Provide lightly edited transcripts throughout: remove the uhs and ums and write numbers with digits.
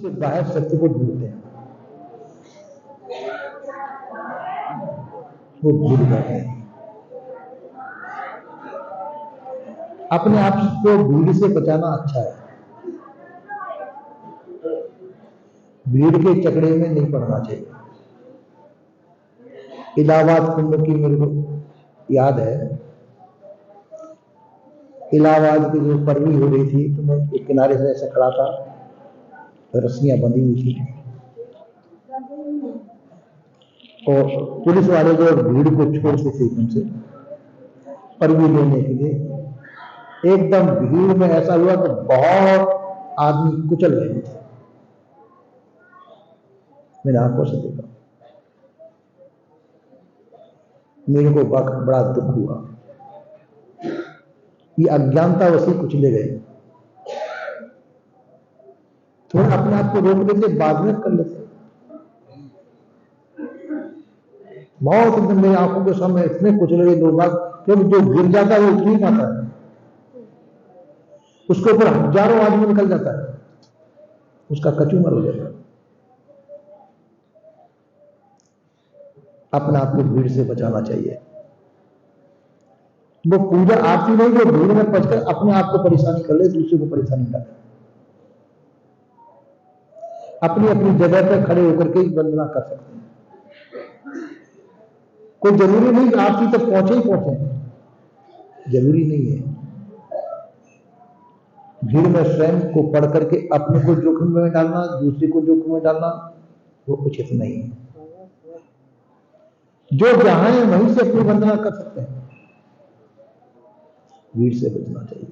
से बाहर सत्य को ढूंढते हैं, वो भूल जाते हैं। अपने आप को भीड़ से बचाना अच्छा है, भीड़ के चकड़े में नहीं पड़ना चाहिए। इलाहाबाद कुंभ की मेरे को याद है, इलाहाबाद की जो परवी हो रही थी तो मैं एक किनारे से ऐसा खड़ा था, रस्सियां बंधी हुई थी और पुलिस वाले जो भीड़ को छोड़ते थे उनसे परवी लेने के लिए, एकदम भीड़ में ऐसा हुआ कि बहुत आदमी कुचल रहे थे। मैंने आंखों से देखा, मेरे को बड़ा दुख हुआ। ये अज्ञानता वैसे कुचले गए। थोड़ा अपने आप को रोक लेते, बाद में कर लेते। बहुत एकदम मेरी आंखों के सामने इतने कुचले गए लोग, क्योंकि जो गिर जाता है वो उठ नहीं पाता है, उसके ऊपर हजारों आदमी निकल जाता है, उसका कचूमर हो जाता है। अपने आप को भीड़ से बचाना चाहिए। वो पूजा आरती नहीं, जो भीड़ में पचकर अपने आप को परेशानी कर ले, दूसरे को परेशानी कर ले। अपनी अपनी जगह पर खड़े होकर के वंदना कर सकते हैं। कोई जरूरी नहीं कि आरती तक पहुंचे ही पहुंचे, जरूरी नहीं है। भीड़ में स्वयं को पढ़ करके अपने को जोखिम में डालना, दूसरे को जोखिम में डालना, वो उचित नहीं है। जो जहां है वहीं से अपनी वंदना कर सकते हैं, भीड़ से बचना चाहिए।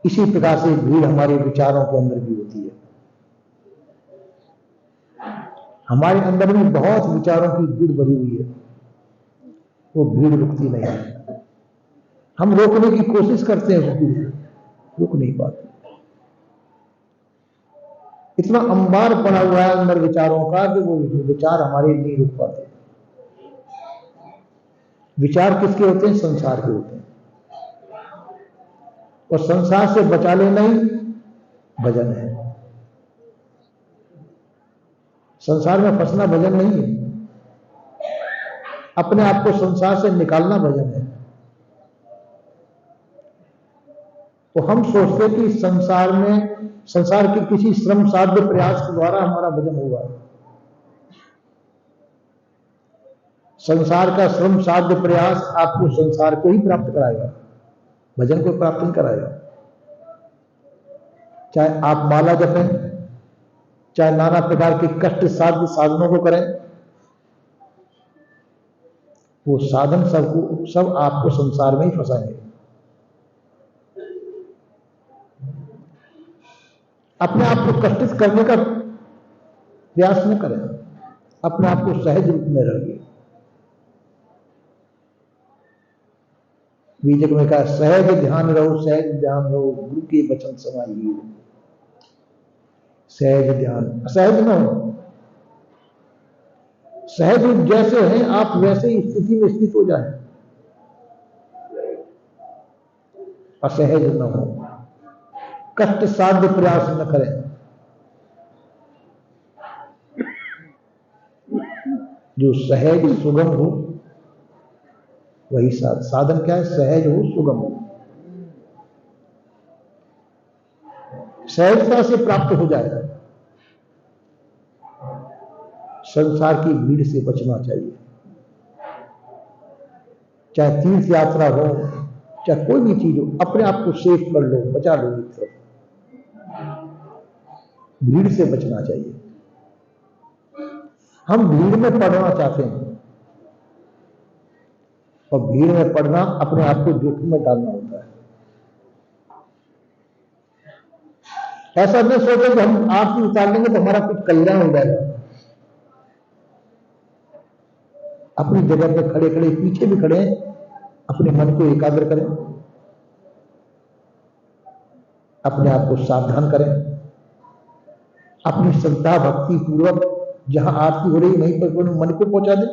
इसी प्रकार से भीड़ हमारे विचारों के अंदर भी होती है। हमारे अंदर भी बहुत विचारों की भीड़ भरी हुई है, वो भीड़ रुकती नहीं है। हम रोकने की कोशिश करते हैं, रुक नहीं पाते। इतना अंबार पड़ा हुआ है अंदर विचारों का कि वो विचार हमारे नहीं रुक पाते। विचार किसके होते हैं? संसार के होते हैं। और संसार से बचा लेना ही भजन है। संसार में फंसना भजन नहीं है, अपने आप को संसार से निकालना भजन है। तो हम सोचते हैं कि संसार के किसी श्रम साध्य प्रयास के द्वारा हमारा भजन होगा। संसार का श्रम साध्य प्रयास आपको संसार को ही प्राप्त कराएगा, भजन को प्राप्त नहीं कराएगा। चाहे आप माला जपें, चाहे नाना प्रकार के कष्ट साध्य साधनों को करें, वो साधन सब आपको संसार में ही फंसाएंगे। अपने आप को कष्टित करने का प्रयास न करें, अपने आप को सहज रूप में रखिए। बीजक में कहा, सहज ध्यान रहो, सहज ध्यान रहो, गुरु के वचन समाइए। सहज ध्यान, असहज न हो। सहज जैसे हैं आप वैसे ही स्थिति में स्थित हो जाए, असहज न हो, कष्ट साध्य प्रयास न करें। जो सहज सुगम हो वही साधन क्या है? सहज हो, सुगम हो, सहजता से प्राप्त हो जाएगा। संसार की भीड़ से बचना चाहिए। चाहे तीर्थ यात्रा हो, चाहे कोई भी चीज हो, अपने आप को सेफ कर लो, बचा लो मित्र। भीड़ से बचना चाहिए। हम भीड़ में पड़ना चाहते हैं, और भीड़ में पड़ना अपने आप को जोखिम में डालना होता है। ऐसा नहीं सोचे कि हम आरती उतार लेंगे तो हमारा कुछ कल्याण हो जाएगा। अपनी जगह पर खड़े खड़े, पीछे भी खड़े, अपने मन को एकाग्र करें, अपने आप को सावधान करें, अपनी श्रद्धा भक्ति पूर्वक जहां आरती हो रही वहीं पर मन को पहुंचा दें।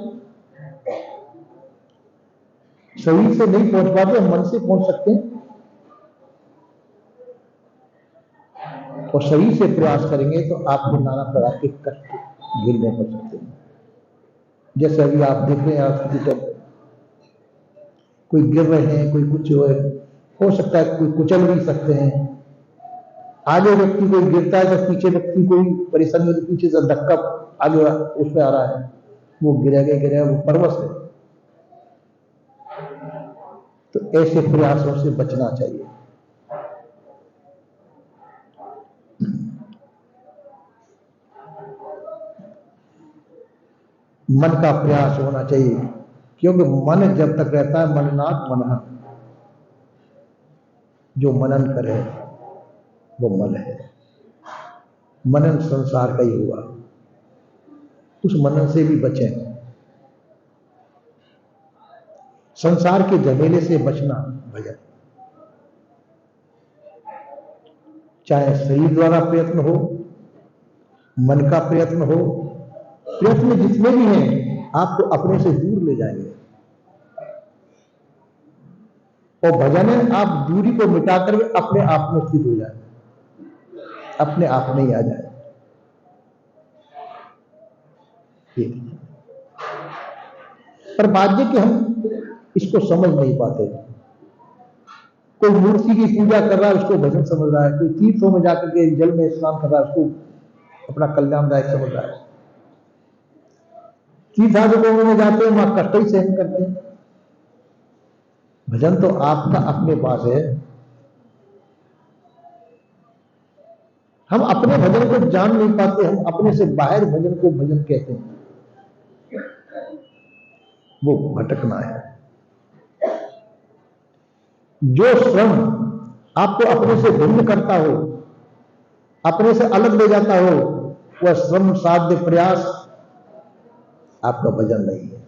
शरीर से नहीं पहुंच पाते, मन से पहुंच सकते हैं। और सही से प्रयास करेंगे तो आपको नाना प्रकार के कष्ट झेलने पड़ सकते हैं। जैसे अभी आप देख रहे हैं हॉस्पिटल, कोई गिर रहे हैं, कोई कुछ हो सकता है, कोई कुचल भी सकते हैं। आगे व्यक्ति कोई गिरता है तो पीछे व्यक्ति कोई परेशानी होती, पीछे से धक्का आगे उसमें आ रहा है, वो गिरेगा, वो परवश है। तो ऐसे प्रयासों से बचना चाहिए। मन का प्रयास होना चाहिए, क्योंकि मन जब तक रहता है मननाथ मनन, जो मनन करे वो मन है। मनन संसार का ही हुआ, उस मनन से भी बचें। संसार के झमेले से बचना भजन, चाहे शरीर द्वारा प्रयत्न हो, मन का प्रयत्न हो, प्रयत्न जितने भी हैं आपको अपने से दूर ले जाएंगे। और भजन है आप दूरी को मिटाकर अपने आप में स्थित हो जाए, अपने आप में ही आ जाए। पर बात यह कि हम इसको समझ नहीं पाते। कोई मूर्ति की पूजा कर रहा है उसको भजन समझ रहा है, कोई तीर्थों में जाकर के जल में स्नान कर रहा है उसको अपना कल्याणदायक समझ रहा है। तीर्थाटकों में जाते हैं वहां कष्ट ही सहन करते हैं। भजन तो आपका अपने पास है। हम अपने भजन को जान नहीं पाते, हम अपने से बाहर भजन को भजन कहते हैं, वो भटकना है। जो श्रम आपको अपने से भिन्न करता हो, अपने से अलग ले जाता हो, वह श्रम साध्य प्रयास आपका भजन नहीं है।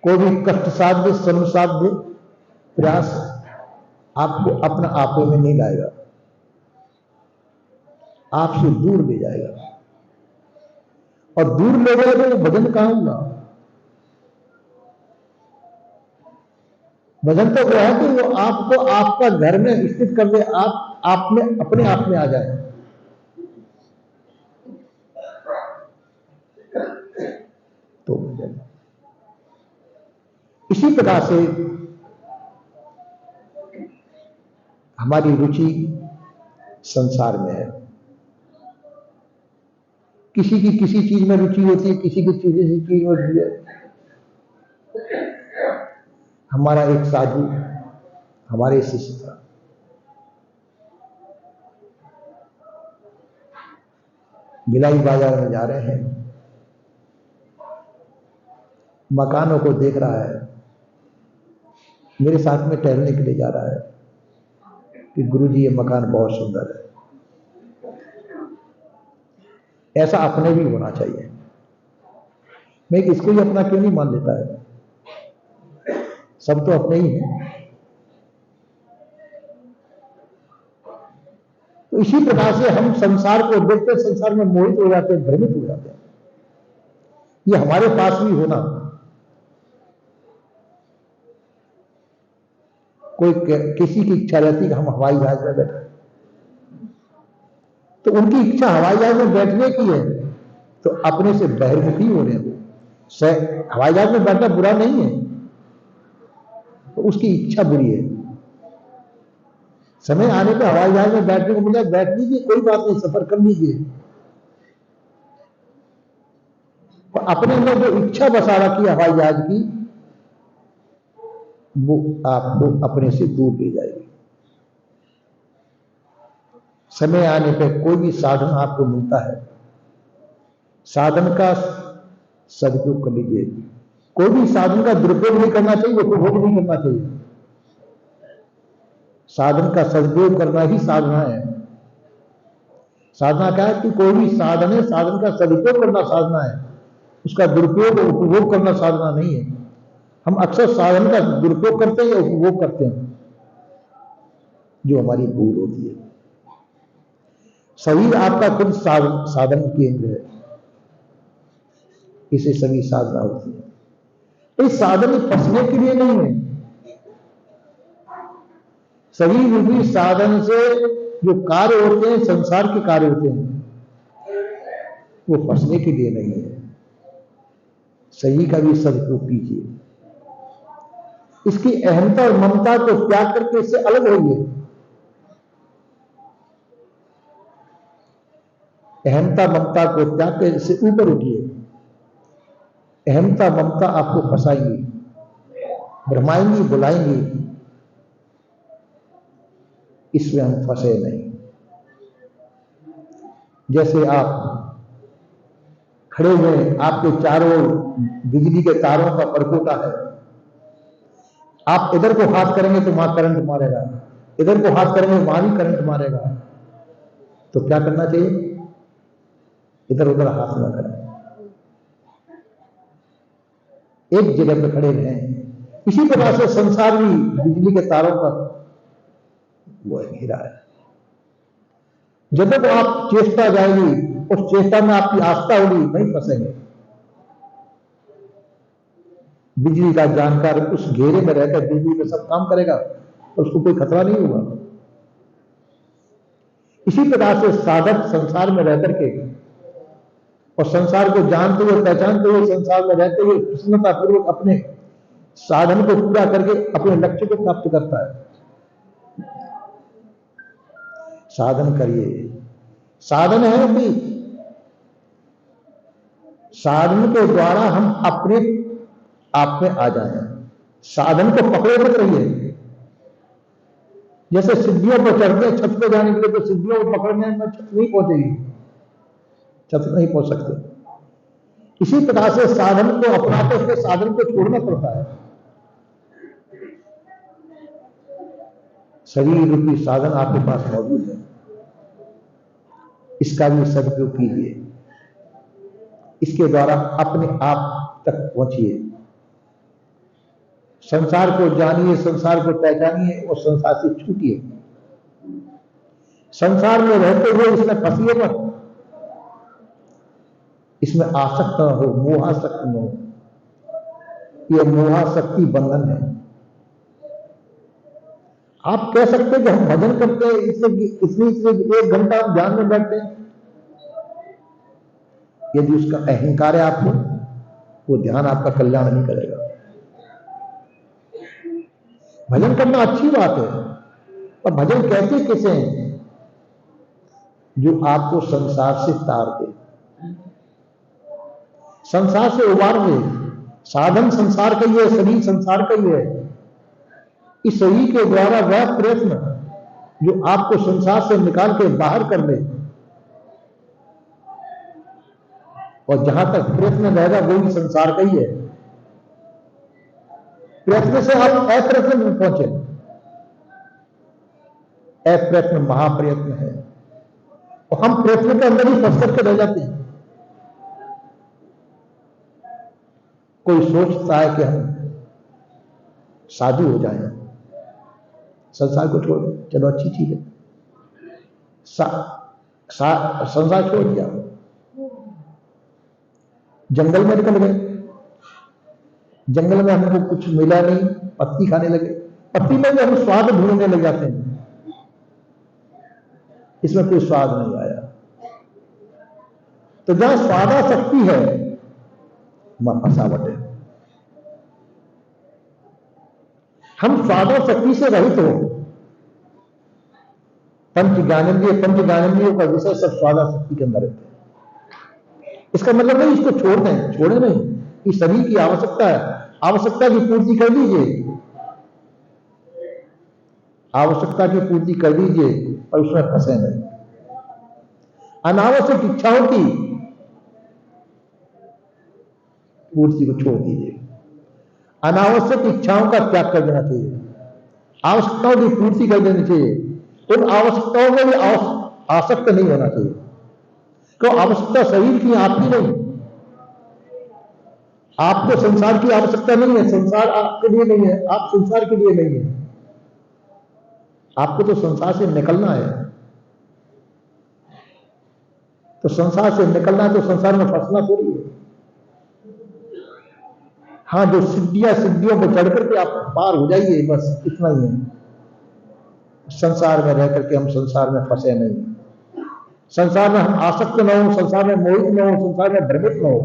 कोई भी कष्ट साध्य श्रम साध्य प्रयास आपको अपना आपे में नहीं लाएगा, आपसे दूर ले जाएगा। और दूर ले जाएगा तो भजन कहां होगा? भजन तो वो है कि वो आपको आपका घर में स्थित कर दे, आप में अपने आप में आ जाए। तो भजन इसी प्रकार से हमारी रुचि संसार में है। किसी की किसी चीज में रुचि होती है, किसी की किसी चीज में रुचि है। हमारा एक साधु हमारे शिष्य था, भिलाई बाजार में जा रहे हैं, मकानों को देख रहा है, मेरे साथ में टहलने के लिए जा रहा है कि गुरुजी ये मकान बहुत सुंदर है। ऐसा अपने भी होना चाहिए। मैं इसको ही अपना क्यों नहीं मान लेता है? सब तो अपने ही हैं। तो इसी प्रकार से हम संसार को देखते, संसार में मोहित हो जाते हैं, भ्रमित हो जाते हैं। ये हमारे पास भी होना। कोई किसी की इच्छा रहती है कि हम हवाई जहाज में बैठे, तो उनकी इच्छा हवाई जहाज में बैठने की है, तो अपने से बहिर्मुखी हो रहे हैं। हवाई जहाज में बैठना बुरा नहीं है, तो उसकी इच्छा बुरी है। समय आने पर हवाई जहाज में बैठने को मिला, बैठ लीजिए, कोई बात नहीं, सफर कर लीजिए। तो अपने अंदर जो इच्छा बसा रखी है हवाई जहाज की, वो आपको अपने से दूर ले जाएगी। समय आने पर कोई भी साधन आपको मिलता है, साधन का सदुपयोग कर लीजिए। कोई भी साधन का दुरुपयोग नहीं करना चाहिए, उपभोग नहीं करना चाहिए। साधन का सदुपयोग करना ही साधना है। साधना क्या है कि कोई भी साधन है, साधन का सदुपयोग करना साधना है, उसका दुरुपयोग और उपभोग करना साधना नहीं है। हम अक्सर साधन का दुरुपयोग करते हैं या उपभोग करते हैं, जो हमारी भूल होती है। शरीर आपका खुद साधन केंद्र है, इसे सभी साधना होती है। इस साधन में फंसने के लिए नहीं है, शरीर रूपी साधन से जो कार्य होते हैं, संसार के कार्य होते हैं, वो फंसने के लिए नहीं है। शरीर का भी सदुपयोग कीजिए। इसकी अहंता और ममता को त्याग करके इससे अलग होइए। अहंता ममता को त्याग कर इससे ऊपर उठिए। अहंता ममता आपको फंसाएंगी, भ्रमाएंगी, बुलाएंगी। इसमें हम फंसे नहीं। जैसे आप खड़े हुए, आपके चारों बिजली के तारों का परपोटा है। आप इधर को हाथ करेंगे तो वहां करंट मारेगा, इधर को हाथ करेंगे वहां भी करंट मारेगा। तो क्या करना चाहिए? इधर उधर हाथ न करें, एक जगह पर खड़े रहें। इसी प्रकार से संसार भी बिजली के तारों का वो घेरा है। जब तक आप चेष्टा जाएगी, उस चेष्टा में आपकी आस्था होगी, नहीं फंसेंगे। बिजली का जानकार उस घेरे में रहकर बिजली में सब काम करेगा और उसको कोई खतरा नहीं होगा। इसी प्रकार से साधक संसार में रहकर के और संसार को जानते हुए, पहचानते हुए, संसार में रहते हुए प्रसन्नता पूर्वक अपने साधन को पूरा करके अपने लक्ष्य को प्राप्त करता है। साधन करिए। साधन है कि साधन के द्वारा हम अपने आप में आ जाएं। साधन को पकड़े मत रहिए। जैसे सिद्धियों पर चढ़ते हैं छत पे जाने के लिए, तो सिद्धियों को पकड़ने में छत नहीं पहुंचेगी, छत नहीं पहुंच सकते। इसी प्रकार से साधन को अपनाते हुए साधन को छोड़ना पड़ता है। शरीर रूपी साधन आपके पास मौजूद है, इसका भी सदुपयोग कीजिए। इसके द्वारा अपने आप तक पहुंचिए। संसार को जानिए, संसार को पहचानिए और संसार से छूटिए। संसार में रहते हुए इसमें फंसिए मत, इसमें आसक्त न हो, मोहासक्त न हो। यह मोहाशक्ति बंधन है। आप कह सकते हैं कि हम भजन करते हैं, इसलिए 1 घंटा हम ध्यान में बैठते हैं। यदि उसका अहंकार है आपको, वो ध्यान आपका कल्याण नहीं करेगा। भजन करना अच्छी बात है, पर भजन कहते किसे हैं? जो आपको संसार से तार दे, संसार से उबार दे। साधन संसार का ही है, शरीर संसार का ही है। इस शरीर के द्वारा वह प्रयत्न जो आपको संसार से निकाल के बाहर कर दे, और जहां तक प्रयत्न रहेगा वो भी संसार का ही है। प्रयत्न से आप अप्रयत्न में पहुंचे। अप्रयत्न महाप्रयत्न है, और हम प्रयत्न के अंदर ही फंस करके रह जाते हैं। कोई सोचता है कि हम साधु हो जाएं, संसार को छोड़, चलो अच्छी चीज है। संसार छोड़ दिया, जंगल में निकल गए। जंगल में हमको कुछ मिला नहीं, पत्ती खाने लगे। पत्ती में भी हम स्वाद ढूंढने लग जाते हैं, इसमें कोई स्वाद नहीं आया। तो जहां स्वादाशक्ति है वहां फंसावट है। हम स्वादाशक्ति से रहित हो। पंच ज्ञानेंद्रियों का विषय सब स्वादाशक्ति के अंदर रहते हैं। इसका मतलब नहीं इसको छोड़ दें, छोड़े नहीं। कि शरीर की आवश्यकता है, आवश्यकता की पूर्ति कर दीजिए, आवश्यकता की पूर्ति कर दीजिए, और उसमें फंसे नहीं। अनावश्यक इच्छाओं की पूर्ति को छोड़ दीजिए। अनावश्यक इच्छाओं का त्याग कर देना चाहिए, आवश्यकताओं की पूर्ति कर देनी चाहिए। उन आवश्यकताओं में भी आसक्त नहीं होना चाहिए। तो आवश्यकता शरीर की, आपकी नहीं। आपको संसार की आवश्यकता नहीं है, संसार आपके लिए नहीं है, आप संसार के लिए नहीं है। आपको तो संसार से निकलना है। तो संसार से निकलना है तो संसार में फंसना थोड़ी है। हाँ, जो सिद्धियों पर चढ़ करके आप पार हो जाइए, बस इतना ही है। संसार में रह करके हम संसार में फंसे नहीं, संसार में हम आसक्त न हो, संसार में मोहित न हो, संसार में भ्रमित न हो।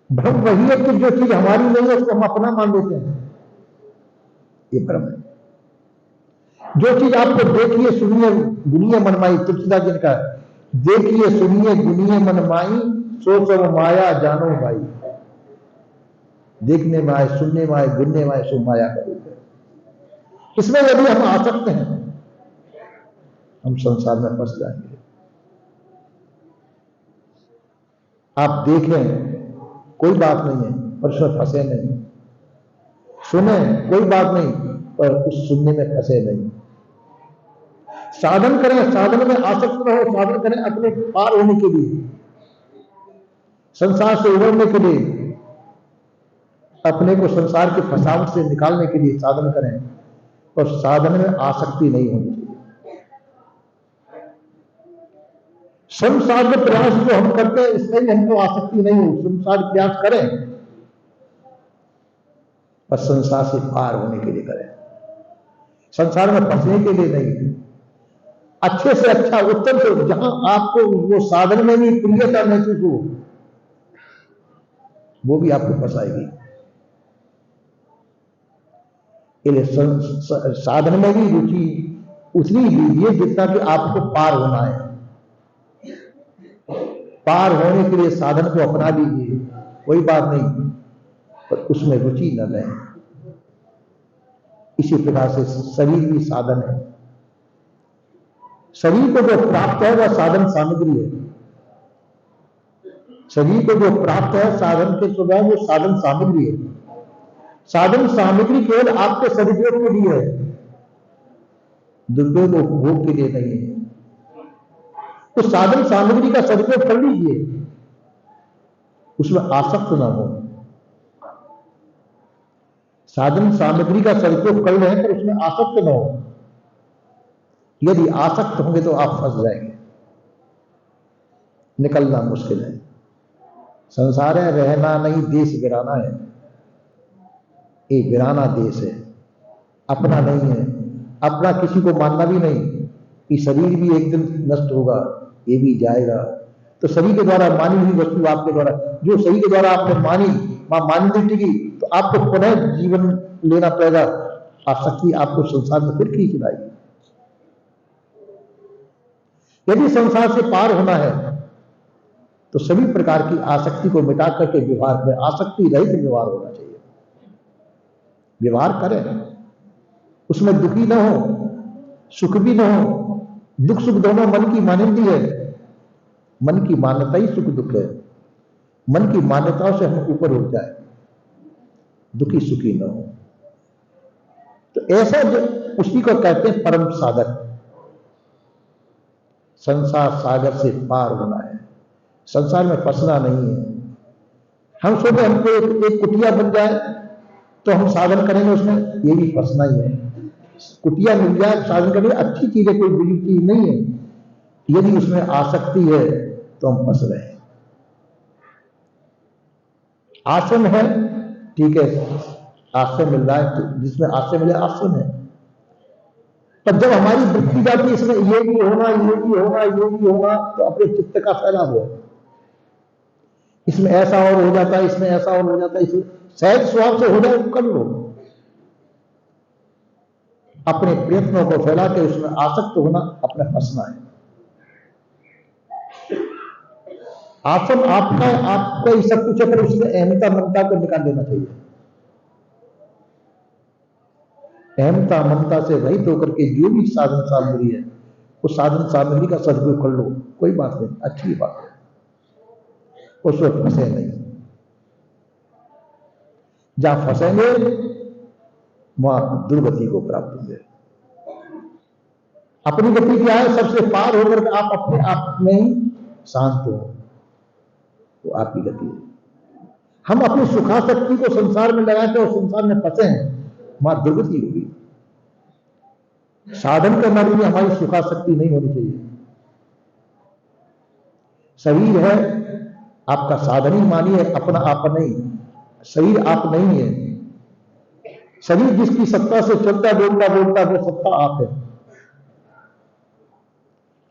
भ्रम वही है कि जो चीज हमारी नहीं है उसको हम अपना मान लेते हैं, ये भ्रम है। जो चीज आपको देखिए सुनिए गुनिए मनमाई, तुलसीदास जी ने कहा, देखिए सुनिए गुनिए मनमाई, सो सब माया जानो भाई। देखने में आए, सुनने में आए, गिनने में आए, सो माया का रूप है। इसमें यदि हम आसक्त हैं हम संसार में फंस जाएंगे। आप देख लें कोई बात नहीं है पर उसमें फंसे नहीं, सुने कोई बात नहीं पर उस सुनने में फंसे नहीं। साधन करें, साधन में आसक्त न हो, साधन करें अपने पार होने के लिए, संसार से उबरने के लिए, अपने को संसार के फसावट से निकालने के लिए साधन करें, और साधन में आसक्ति नहीं होनी चाहिए। संसार के प्रयास जो हम करते हैं इसमें भी हमको आसक्ति नहीं हो, संसार प्रयास करें पर संसार से पार होने के लिए करें, संसार में फंसने के लिए नहीं। अच्छे से अच्छा उत्तम से जहां आपको वो साधन में भी प्रियता महसूस हो वो भी आपको फंसाएगी। साधन में भी रुचि उतनी लीजिए जितना कि आपको पार होना है। पार होने के लिए साधन को अपना लीजिए, कोई बात नहीं, पर उसमें रुचि न लें। इसी प्रकार से शरीर भी साधन है। शरीर को जो प्राप्त है वह साधन सामग्री है। शरीर को जो प्राप्त है साधन के स्वभाव वो साधन सामग्री है। साधन सामग्री केवल आपके सदुपयोग के लिए है, दुरुपयोग उपभोग के लिए नहीं है। तो साधन सामग्री का सदुपयोग कर लीजिए, उसमें आसक्त ना हो। साधन सामग्री का सदुपयोग कर रहे हैं पर उसमें आसक्त ना हो। यदि आसक्त होंगे तो आप फंस जाएंगे, निकलना मुश्किल है। संसार है रहना नहीं, देश वीराना है। ये वीराना देश है, अपना नहीं है। अपना किसी को मानना भी नहीं कि शरीर भी एक दिन नष्ट होगा, ये भी जाएगा। तो शरीर के द्वारा मानी हुई वस्तु आपके द्वारा, जो शरीर के द्वारा आपने मानी मानी नहीं टिकी, तो आपको पुनः जीवन लेना पड़ेगा। आसक्ति आपको संसार में फिर खींच लाएगी। यदि संसार से पार होना है तो सभी प्रकार की आसक्ति को मिटा करके व्यवहार में आसक्ति रहित व्यवहार होना चाहिए। व्यवहार करें, उसमें दुखी न हो, सुख भी न हो। दुख सुख दोनों मन की मानिंदी है। मन की मान्यता ही सुख दुख है। मन की मान्यताओं से हम ऊपर उठ जाए, दुखी सुखी न हो। तो ऐसा जो उसी को कहते हैं परम साधक। संसार सागर से पार होना है, संसार में फंसना नहीं है। हम सोचे हमको एक कुटिया बन जाए तो हम साधन करेंगे उसमें, ये भी फंसना ही है। कुटिया मिल जाए साधन करने अच्छी चीज है, कोई बुरी चीज नहीं है। यदि उसमें आसक्ति है तो हम फंस रहे हैं। आश्रम है ठीक है, आश्रय मिल रहा है तो जिसमें आश्रय मिले आश्रम है। पर जब हमारी वृत्ति जाती है इसमें ये भी होना, ये भी होना, ये भी होना, तो अपने चित्त का फैलाव है। इसमें ऐसा और हो जाता है, इसमें ऐसा और हो जाता है, इसमें सहज स्वभाव से हो जाए तो कर लो। अपने प्रयत्नों को फैला के उसमें आसक्त होना अपने फंसना है। आश्रम आपका आपका ही सब कुछ है, पर उसमें अहमता ममता को निकाल देना चाहिए। अहमता ममता से रहित होकर के जो भी साधन सामग्री है उस साधन सामग्री का सदुपयोग कर लो, कोई बात नहीं, अच्छी बात है। उसमें फंसे नहीं। जहां फंसेंगे वहां दुर्गति को प्राप्त होंगे। अपनी गति क्या है, सबसे पार होकर के आप अपने आप में ही शांत हो, तो आपकी गति है। हम अपनी सुखासक्ति को संसार में लगाते और संसार में फंसे हैं, वहां दुर्गति होगी। साधन के मार्ग में हमारी सुखासक्ति नहीं होनी चाहिए। शरीर है आपका साधन ही मानिए, अपना आप नहीं। शरीर आप नहीं है, शरीर जिसकी सत्ता से चलता बोलता बोलता वो सत्ता आप है।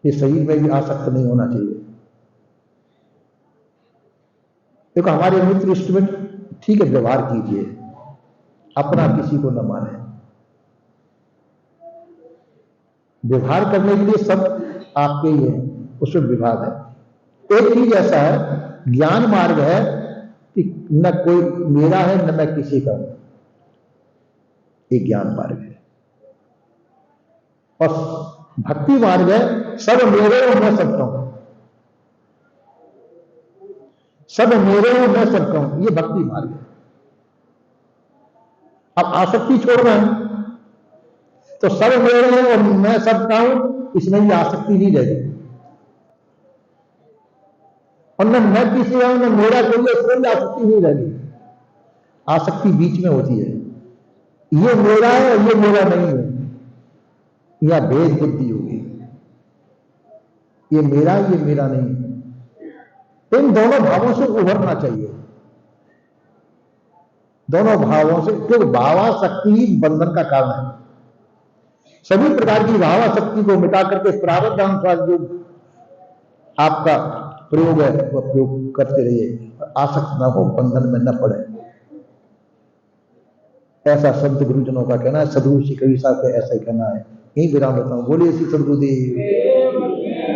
ये शरीर में भी आसक्त नहीं होना चाहिए। देखो हमारे मित्र इष्ट में ठीक है व्यवहार कीजिए, अपना किसी को न माने। व्यवहार करने के लिए सब आपके ही है, उसमें विभाग है। एक चीज ऐसा है, ज्ञान मार्ग है कि न कोई मेरा है न मैं किसी का हूं, ये ज्ञान मार्ग है। और भक्ति मार्ग है, सब मेरे और मैं सबका हूं, सब मेरे और मैं सबका हूं, ये भक्ति मार्ग है। अब आसक्ति छोड़ना है तो सब मेरे हैं और मैं सबका हूं, इसमें भी आसक्ति नहीं रहेगी। और न मैं किसी का हूं न मेरा कोई है, इसमें भी आसक्ति नहीं रहेगी। आसक्ति बीच में होती है, ये मेरा है और ये मेरा नहीं है, या भेद बुद्धि होगी, ये मेरा ये मेरा नहीं है। इन दोनों भावों से उभरना चाहिए, दोनों भावों से, क्योंकि भावाशक्ति ही बंधन का कारण है। सभी प्रकार की भावाशक्ति को मिटा करके प्रारब्ध अनुसार जो आपका प्रयोग है वह प्रयोग करते रहिए, आसक्त न हो, बंधन में न पड़े। ऐसा संत गुरुजनों का कहना है, सदगुरु श्री कबीर साहब का ऐसा ही कहना है। यही विराम देता हूं। बोलिए श्री सदगुरुदेव।